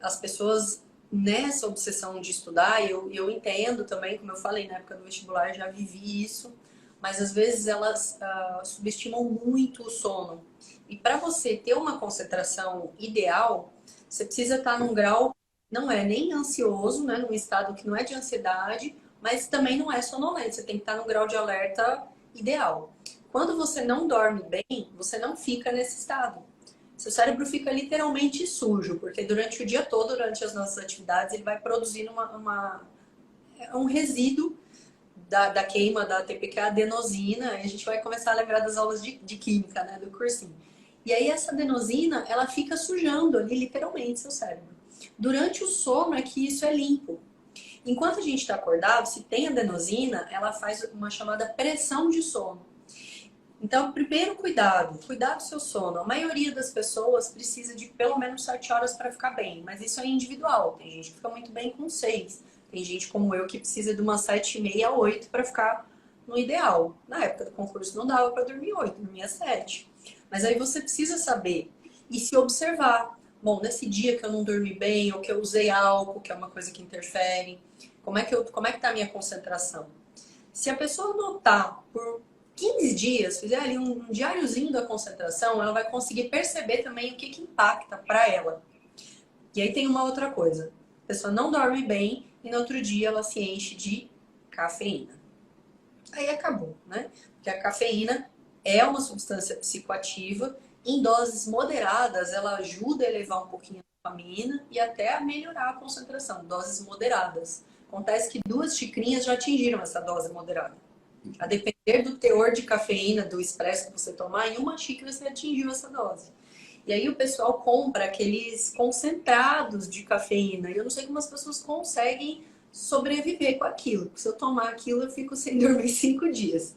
As pessoas nessa obsessão de estudar, eu entendo também, como eu falei, na época do vestibular já vivi isso, mas às vezes elas subestimam muito o sono. E para você ter uma concentração ideal, você precisa estar num grau, não é nem ansioso, né, num estado que não é de ansiedade, mas também não é sonolento. Você tem que estar num grau de alerta ideal. Quando você não dorme bem, você não fica nesse estado. seu cérebro fica literalmente sujo, porque durante o dia todo, durante as nossas atividades, ele vai produzindo um resíduo da queima da ATP, que é a adenosina, e a gente vai começar a lembrar das aulas de química, né, do cursinho. E aí essa adenosina, ela fica sujando ali, literalmente, seu cérebro. Durante o sono é que isso é limpo. Enquanto a gente está acordado, se tem adenosina, ela faz uma chamada pressão de sono. Então, primeiro cuidado do seu sono. A maioria das pessoas precisa de pelo menos 7 horas para ficar bem, mas isso é individual. Tem gente que fica muito bem com 6. Tem gente como eu que precisa de umas 7h30 a 8 para ficar no ideal. Na época do concurso não dava para dormir 8, dormia 7. Mas aí você precisa saber e se observar. Bom, nesse dia que eu não dormi bem, ou que eu usei álcool, que é uma coisa que interfere, como é que tá a minha concentração? Se a pessoa notar por 15 dias, fizer ali um diáriozinho da concentração, ela vai conseguir perceber também o que impacta para ela. E aí tem uma outra coisa. A pessoa não dorme bem e no outro dia ela se enche de cafeína. Aí acabou, né? Porque a cafeína é uma substância psicoativa. Em doses moderadas, ela ajuda a elevar um pouquinho a dopamina e até a melhorar a concentração. Doses moderadas. Acontece que 2 xicrinhas já atingiram essa dose moderada. A depender do teor de cafeína do expresso que você tomar, em 1 xícara você atingiu essa dose. E aí o pessoal compra aqueles concentrados de cafeína. E eu não sei como as pessoas conseguem sobreviver com aquilo. Porque se eu tomar aquilo, eu fico sem dormir 5 dias.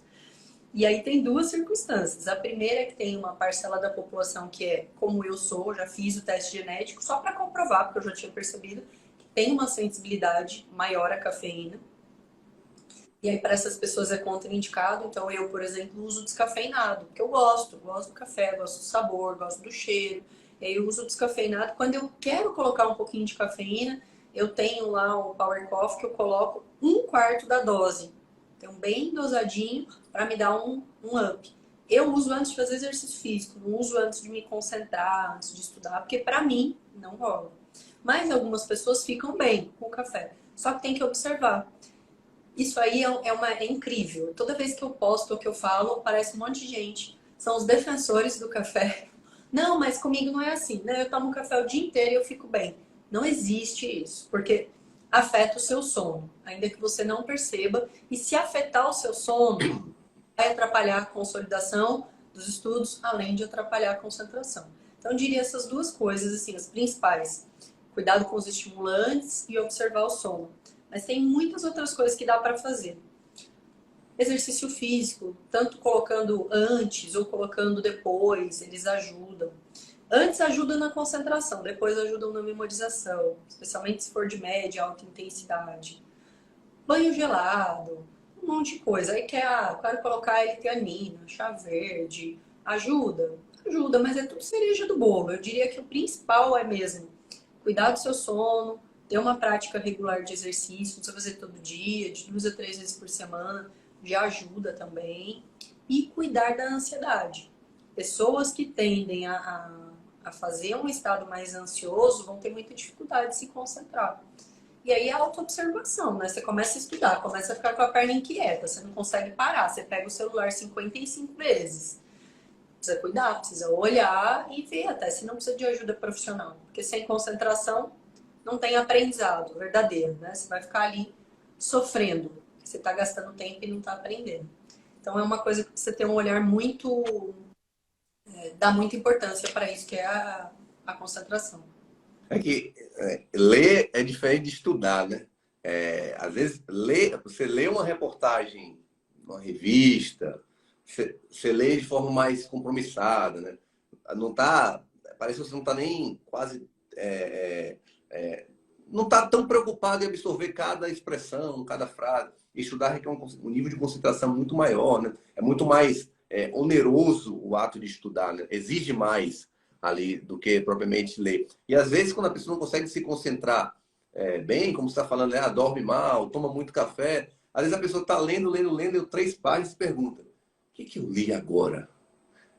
E aí tem 2 circunstâncias. A primeira é que tem uma parcela da população que é como eu sou, já fiz o teste genético, só para comprovar, porque eu já tinha percebido que tem uma sensibilidade maior à cafeína. E aí para essas pessoas é contraindicado. Então eu, por exemplo, uso descafeinado, porque eu gosto do café, gosto do sabor, gosto do cheiro. E aí eu uso descafeinado. Quando eu quero colocar um pouquinho de cafeína, eu tenho lá o Power Coffee que eu coloco 1/4 da dose. Então bem dosadinho para me dar um up. Eu uso antes de fazer exercício físico, não uso antes de me concentrar, antes de estudar, porque para mim não rola. Mas algumas pessoas ficam bem com o café. Só que tem que observar. Isso aí é incrível. Toda vez que eu posto ou que eu falo, aparece um monte de gente. São os defensores do café. Não, mas comigo não é assim, né? Eu tomo café o dia inteiro e eu fico bem. Não existe isso, porque afeta o seu sono, ainda que você não perceba. E se afetar o seu sono, vai atrapalhar a consolidação dos estudos, além de atrapalhar a concentração. Então, eu diria essas 2 coisas, assim, as principais. Cuidado com os estimulantes e observar o sono. Mas tem muitas outras coisas que dá para fazer. Exercício físico, tanto colocando antes ou colocando depois, eles ajudam. Antes ajudam na concentração, depois ajudam na memorização, especialmente se for de média, alta intensidade. Banho gelado, um monte de coisa. Aí quero colocar L-teanina, chá verde, ajuda, mas é tudo cereja do bolo. Eu diria que o principal é mesmo cuidar do seu sono, ter uma prática regular de exercício, não precisa fazer todo dia, de 2 a 3 vezes por semana, já ajuda também. E cuidar da ansiedade. Pessoas que tendem a fazer um estado mais ansioso vão ter muita dificuldade de se concentrar. E aí a autoobservação, né? Você começa a estudar, começa a ficar com a perna inquieta, você não consegue parar, você pega o celular 55 vezes. Precisa cuidar, precisa olhar e ver até se não precisa de ajuda profissional. Porque sem concentração não tem aprendizado verdadeiro, né? Você vai ficar ali sofrendo. Você está gastando tempo e não está aprendendo. Então é uma coisa que você tem um olhar muito... dá muita importância para isso, que é a concentração. É que ler é diferente de estudar, né? Às vezes, você lê uma reportagem, uma revista, você lê de forma mais compromissada, né? Não tá, parece que você não está nem quase... não está tão preocupado em absorver cada expressão, cada frase. Estudar requer um nível de concentração muito maior, né? É muito mais oneroso o ato de estudar, né? Exige mais ali do que propriamente ler. E às vezes, quando a pessoa não consegue se concentrar bem, como você está falando, dorme mal, toma muito café, às vezes a pessoa está lendo, e 3 páginas e se pergunta: o que eu li agora?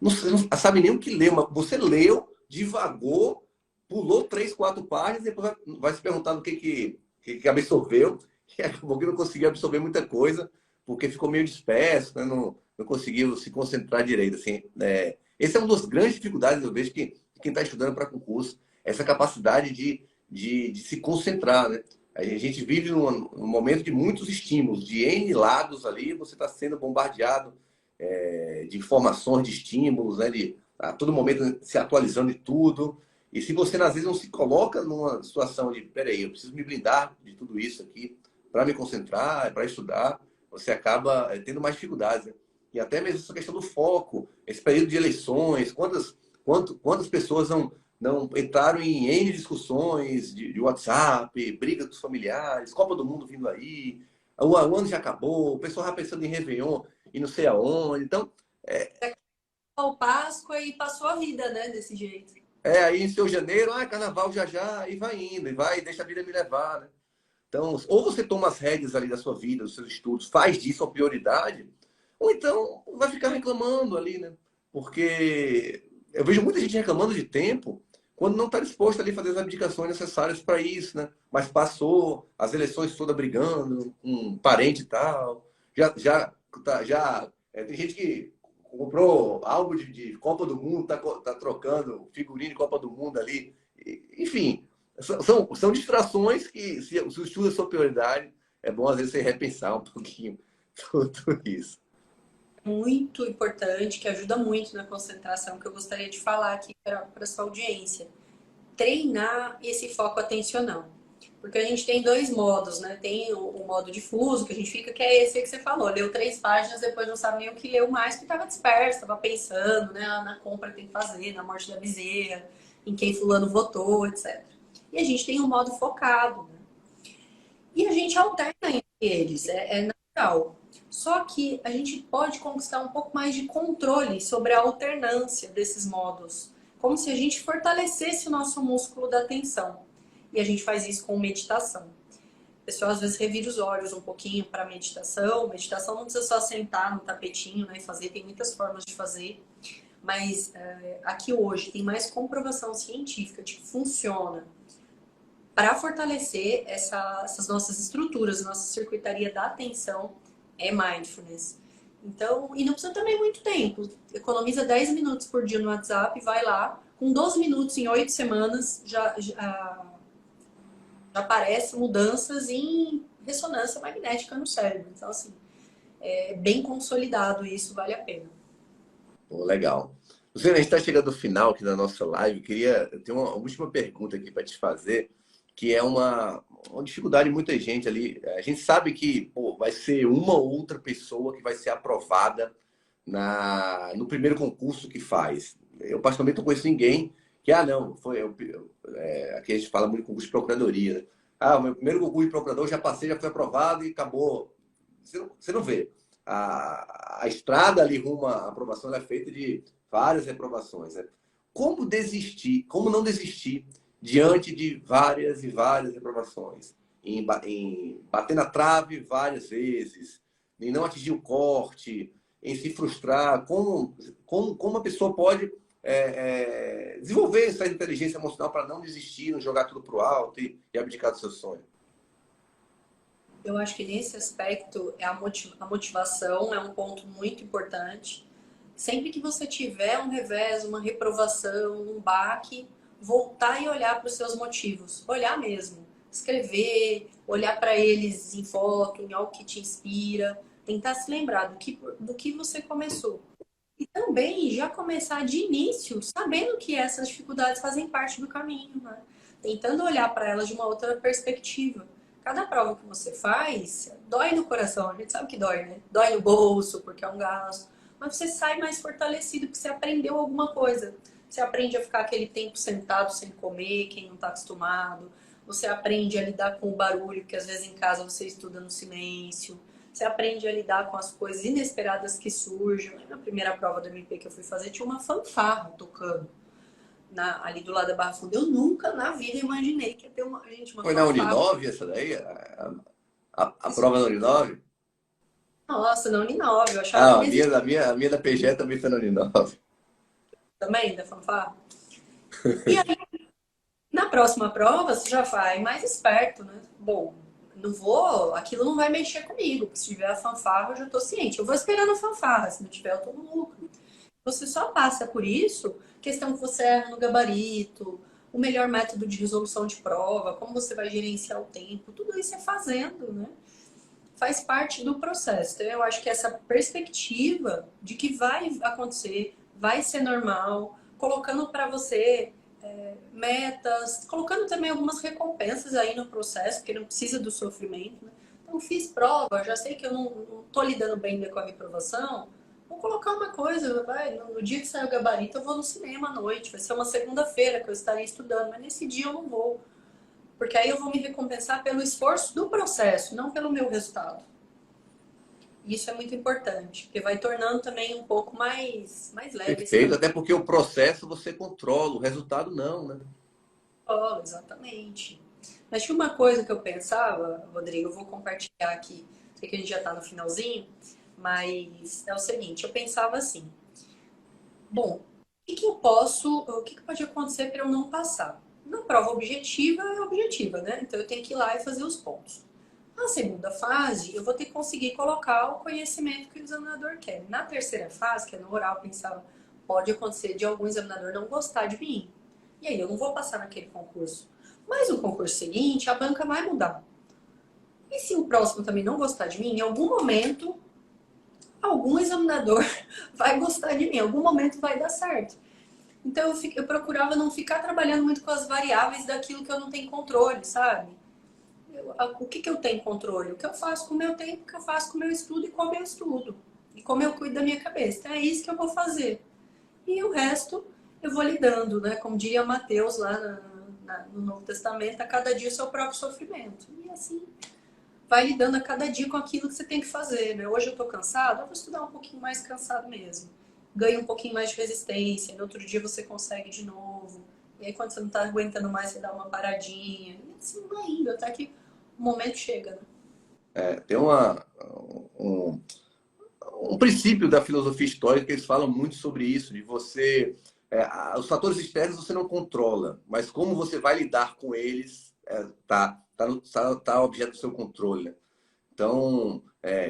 Não sabe nem o que leu, mas você leu, divagou, pulou 3, 4 páginas e depois vai se perguntar no que absorveu. E acabou que não conseguiu absorver muita coisa, porque ficou meio disperso, né? Não conseguiu se concentrar direito. Assim, essa é uma das grandes dificuldades, eu vejo, que quem está estudando para concurso, essa capacidade de se concentrar, né? A gente vive num momento de muitos estímulos, de N lados ali, você está sendo bombardeado de informações, de estímulos, né? A todo momento se atualizando de tudo. E se você, às vezes, não se coloca numa situação de, peraí, eu preciso me blindar de tudo isso aqui para me concentrar, para estudar, você acaba tendo mais dificuldades, né? E até mesmo essa questão do foco, esse período de eleições, quantas pessoas não entraram em N discussões de WhatsApp, briga com os familiares, Copa do Mundo vindo aí, o ano já acabou, o pessoal já pensando em Réveillon e não sei aonde. Então, O Páscoa e passou a vida, né? Desse jeito. aí em seu janeiro, carnaval já já, e vai indo, e vai, deixa a vida me levar, né? Então, ou você toma as rédeas ali da sua vida, dos seus estudos, faz disso uma prioridade, ou então vai ficar reclamando ali, né? Porque eu vejo muita gente reclamando de tempo quando não está disposto ali a fazer as abdicações necessárias para isso, né? Mas passou as eleições toda brigando, com um parente e tal. Tem gente que comprou álbum de Copa do Mundo, tá trocando figurinha de Copa do Mundo ali. Enfim, são distrações que, se o estudo é sua prioridade, é bom às vezes você repensar um pouquinho tudo isso. Muito importante, que ajuda muito na concentração, que eu gostaria de falar aqui para a sua audiência. Treinar esse foco atencional. Porque a gente tem dois modos, né? Tem o modo difuso, que a gente fica, que é esse que você falou. Leu 3 páginas, depois não sabe nem o que leu mais, porque estava disperso, estava pensando, né? Na compra que tem que fazer, na morte da bezerra, em quem fulano votou, etc. E a gente tem um modo focado, né? E a gente alterna entre eles, é natural. Só que a gente pode conquistar um pouco mais de controle sobre a alternância desses modos, como se a gente fortalecesse o nosso músculo da atenção. E a gente faz isso com meditação. O pessoal às vezes revira os olhos um pouquinho para meditação. Meditação não precisa só sentar no tapetinho, né, e fazer, tem muitas formas de fazer. Mas aqui hoje tem mais comprovação científica de que funciona para fortalecer essas nossas estruturas, nossa circuitaria da atenção é mindfulness. Então, e não precisa também muito tempo. Economiza 10 minutos por dia no WhatsApp, vai lá, com 12 minutos em 8 semanas já aparecem mudanças em ressonância magnética no cérebro. Então, assim, é bem consolidado isso, vale a pena. Pô, legal. Luciana, a gente está chegando ao final aqui da nossa live. Eu tenho uma última pergunta aqui para te fazer, que é uma dificuldade de muita gente ali. A gente sabe que vai ser uma ou outra pessoa que vai ser aprovada no primeiro concurso que faz. Eu, particularmente, não conheço ninguém que, não, aqui a gente fala muito de concurso de procuradoria, né? O meu primeiro concurso de procurador já passei, já foi aprovado e acabou. Você não vê. A estrada ali rumo à aprovação é feita de várias reprovações, né? Como desistir, como não desistir diante de várias e várias reprovações? Em bater na trave várias vezes, em não atingir o corte, em se frustrar. Como a pessoa pode desenvolver essa inteligência emocional para não desistir, não jogar tudo para o alto e abdicar do seu sonho? Eu acho que nesse aspecto a motivação é um ponto muito importante. Sempre que você tiver um revés, uma reprovação, um baque, voltar e olhar para os seus motivos. Olhar mesmo. Escrever, olhar para eles em foto, em algo que te inspira. Tentar se lembrar do que você começou. E também já começar de início, sabendo que essas dificuldades fazem parte do caminho, né? Tentando olhar para elas de uma outra perspectiva. Cada prova que você faz, dói no coração, a gente sabe que dói, né? Dói no bolso, porque é um gasto. Mas você sai mais fortalecido, porque você aprendeu alguma coisa. Você aprende a ficar aquele tempo sentado sem comer, quem não está acostumado. Você aprende a lidar com o barulho, que às vezes em casa você estuda no silêncio. Você aprende a lidar com as coisas inesperadas que surgem. Na primeira prova do MP que eu fui fazer, tinha uma fanfarra tocando ali do lado da Barra Funda. Eu nunca na vida imaginei que ia ter uma Foi na fanfarra. Uninove essa daí? A prova na Uninove? Nossa, na Uninove. Eu achava que não existia A minha da PGE também foi na Uninove. também, da fanfarra. E aí, na próxima prova, você já vai mais esperto, né? Bom, aquilo não vai mexer comigo, porque se tiver a fanfarra, eu já tô ciente. Eu vou esperando a fanfarra, se não tiver, eu tô no lucro. Você só passa por isso, questão que você erra no gabarito, o melhor método de resolução de prova, como você vai gerenciar o tempo, tudo isso é fazendo, né? Faz parte do processo. Então, eu acho que essa perspectiva de que vai acontecer, vai ser normal, colocando para você metas, colocando também algumas recompensas aí no processo, porque não precisa do sofrimento, né? Então, fiz prova, já sei que eu não estou lidando bem ainda com a reprovação, vou colocar uma coisa, vai, no dia que sair o gabarito, eu vou no cinema à noite, vai ser uma segunda-feira que eu estarei estudando, mas nesse dia eu não vou, porque aí eu vou me recompensar pelo esforço do processo, não pelo meu resultado. Isso é muito importante, porque vai tornando também um pouco mais leve esse Perfeito, caminho. até porque o processo você controla, o resultado não, né? Exatamente. Mas tinha uma coisa que eu pensava, Rodrigo, eu vou compartilhar aqui, sei que a gente já está no finalzinho, mas é o seguinte, eu pensava assim, bom, o que pode acontecer para eu não passar? Na prova objetiva é objetiva, né? Então eu tenho que ir lá e fazer os pontos. Na segunda fase, eu vou ter que conseguir colocar o conhecimento que o examinador quer. Na terceira fase, que é no oral, eu pensava, pode acontecer de algum examinador não gostar de mim. E aí eu não vou passar naquele concurso. Mas no concurso seguinte, a banca vai mudar. E se o próximo também não gostar de mim, em algum momento, algum examinador vai gostar de mim, em algum momento vai dar certo. Então eu procurava não ficar trabalhando muito com as variáveis daquilo que eu não tenho controle, sabe? O que eu tenho controle? O que eu faço com o meu tempo, o que eu faço com o meu estudo e como eu estudo. E como eu cuido da minha cabeça. Então é isso que eu vou fazer. E o resto eu vou lidando, né? Como diria Mateus lá no Novo Testamento, a cada dia o seu próprio sofrimento. E assim, vai lidando a cada dia com aquilo que você tem que fazer, né? Hoje eu tô cansado, eu vou estudar um pouquinho mais cansado mesmo. Ganha um pouquinho mais de resistência, no outro dia você consegue de novo. E aí quando você não tá aguentando mais, você dá uma paradinha. E assim vai indo, até que o momento chega, né? Tem um, um princípio da filosofia histórica que eles falam muito sobre isso, de você... os fatores externos você não controla, mas como você vai lidar com eles tá objeto do seu controle, né? Então,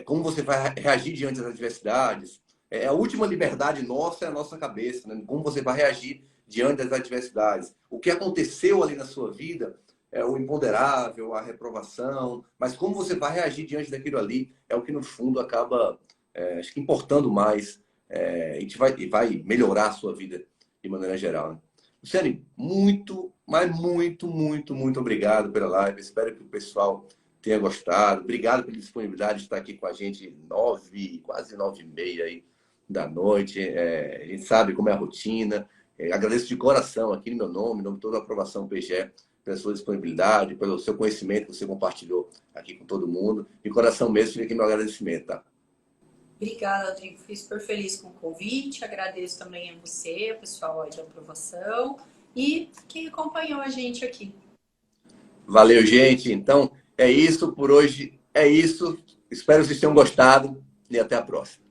como você vai reagir diante das adversidades? A última liberdade nossa é a nossa cabeça, né? Como você vai reagir diante das adversidades? O que aconteceu ali na sua vida é o imponderável, a reprovação, mas como você vai reagir diante daquilo ali é o que, no fundo, acaba, acho que importando mais e vai melhorar a sua vida de maneira geral, né? Luciane, muito, mas muito, muito, muito obrigado pela live. Espero que o pessoal tenha gostado. Obrigado pela disponibilidade de estar aqui com a gente 9, quase 9h30 aí da noite. A gente sabe como é a rotina. Agradeço de coração aqui no meu nome, em nome de toda a aprovação PGE, pela sua disponibilidade, pelo seu conhecimento que você compartilhou aqui com todo mundo. De coração mesmo, fica aqui meu agradecimento, tá? Obrigada, Rodrigo. Fiquei super feliz com o convite. Agradeço também a você, o pessoal aí de aprovação e quem acompanhou a gente aqui. Valeu, gente. Então, é isso por hoje. É isso. Espero que vocês tenham gostado e até a próxima.